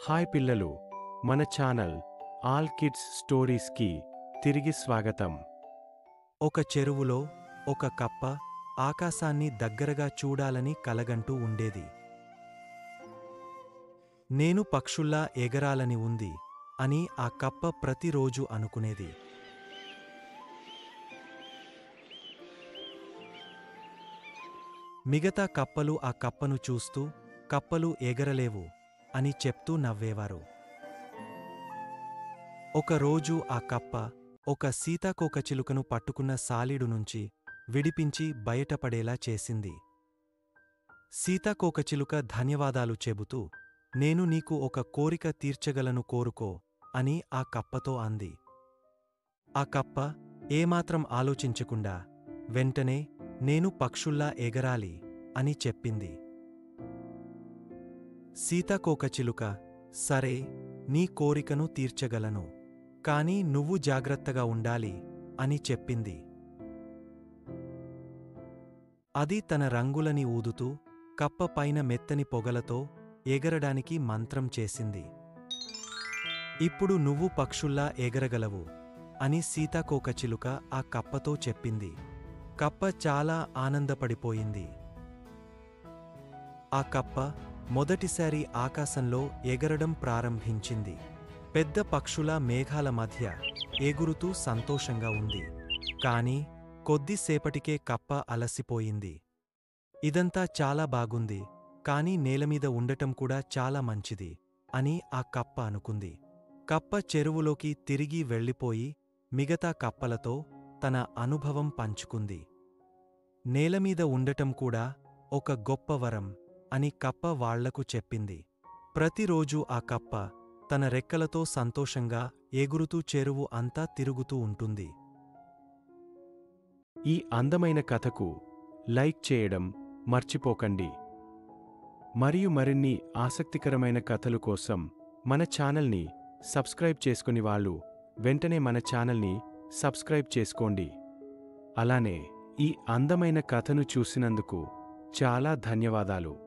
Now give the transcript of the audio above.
Hi పిల్లలు, మన channel all kids స్టోరీస్కి తిరిగి స్వాగతం. ఒక చెరువులో ఒక కప్ప ఆకాశాన్ని దగ్గరగా చూడాలని కలగంటూ ఉండేది. నేను పక్షుల్లా ఎగరాలని ఉంది అని ఆ కప్ప ప్రతిరోజు అనుకునేది. మిగతా కప్పలు ఆ కప్పను చూస్తూ కప్పలు ఎగరలేవు అని చెప్తూ నవ్వేవారు. ఒకరోజు ఆ కప్ప ఒక సీతాకోకచిలుకను పట్టుకున్న సాలీడు నుంచి విడిపించి బయటపడేలా చేసింది. సీతాకోకచిలుక ధన్యవాదాలు చెబుతూ, నేను నీకు ఒక కోరిక తీర్చగలను, కోరుకో అని ఆ కప్పతో అంది. ఆ కప్ప ఏమాత్రం ఆలోచించకుండా వెంటనే నేను పక్షుల్లా ఎగరాలి అని చెప్పింది. సీతాకోకచిలుక, సరే, నీ కోరికను తీర్చగలను, కాని నువ్వు జాగ్రత్తగా ఉండాలి అని చెప్పింది. అది తన రంగులని ఊదుతూ కప్ప పైన మెత్తని పొగలతో ఎగరడానికి మంత్రం చేసింది. ఇప్పుడు నువ్వు పక్షుల్లా ఎగరగలవు అని సీతాకోకచిలుక ఆ కప్పతో చెప్పింది. కప్ప చాలా ఆనందపడిపోయింది. ఆ కప్ప మొదటిసారి ఆకాశంలో ఎగరడం ప్రారంభించింది. పెద్ద పక్షుల మేఘాల మధ్య ఎగురుతూ సంతోషంగా ఉంది. కాని కొద్దిసేపటికే కప్ప అలసిపోయింది. ఇదంతా చాలా బాగుంది, కాని నేలమీద ఉండటం కూడా చాలా మంచిది అని ఆ కప్ప అనుకుంది. కప్ప చెరువులోకి తిరిగి వెళ్ళిపోయి మిగతా కప్పలతో తన అనుభవం పంచుకుంది. నేలమీద ఉండటం కూడా ఒక గొప్ప వరం అని కప్ప వాళ్లకు చెప్పింది. ప్రతిరోజూ ఆ కప్ప తన రెక్కలతో సంతోషంగా ఎగురుతూ చెరువు అంతా తిరుగుతూ ఉంటుంది. ఈ అందమైన కథకు లైక్ చేయడం మర్చిపోకండి. మరియు మరిన్ని ఆసక్తికరమైన కథలు కోసం మన ఛానల్ని సబ్స్క్రైబ్ చేసుకుని వాళ్ళు వెంటనే మన ఛానల్ని సబ్స్క్రైబ్ చేసుకోండి. అలానే ఈ అందమైన కథను చూసినందుకు చాలా ధన్యవాదాలు.